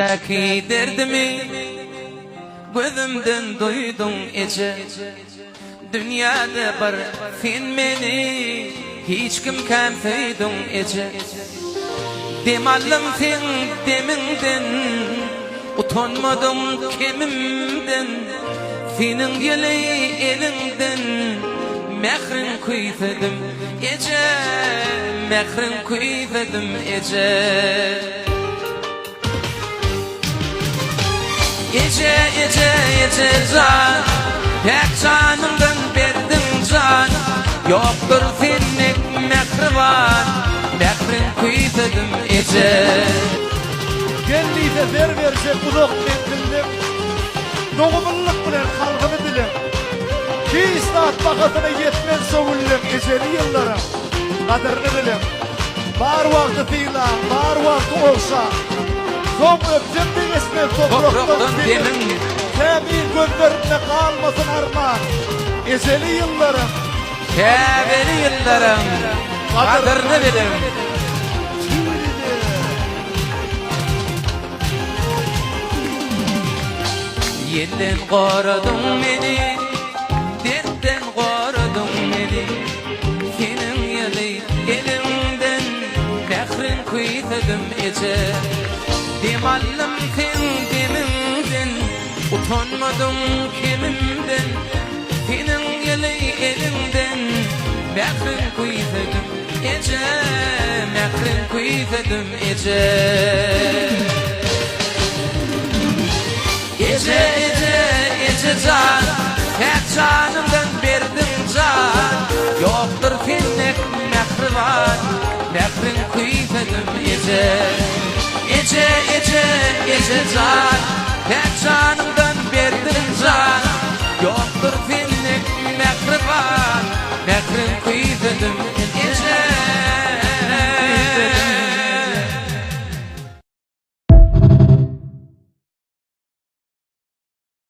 Ki derdimi gözümden duydum ece. Dünyada bir sen meni hiç kim kamsaydın ece. Demalım sen deminden utanmadım kimimden. Senin geli elinden mehrin kuysadım ece. Mehrin kuysadım ece. Ece can, pek canımdan verdim can. Yoktur senlik mehriban, mehrin kuysadım ece. Gelliğine ver uzak mentildim. Doğumluluk bilen halkını dilim. Ki istat bakatına yetmen soğullum eceli yıllarım. Kaderini bilim. Bar vakti filan, bar vakti olsa. Son öptüm bir ismen topraktan dilim. Temin gönderine kalmasın armağan. Eceli yıllarım. Kâbeli yıllarım, kaderini bilim. Yelden koradın beni, dertten koradın beni. Senin yeli elimden mehrin kuysadım ece. Demallım sen demimden, utanmadım kimimden. Senin yeli elimden mehrin kuysadım ece. Mehrin kuysadım ece. Ece can, pek canımdan verdim can. Yoktur senlik mehriban, mehrin kuysadım ece. Ece can.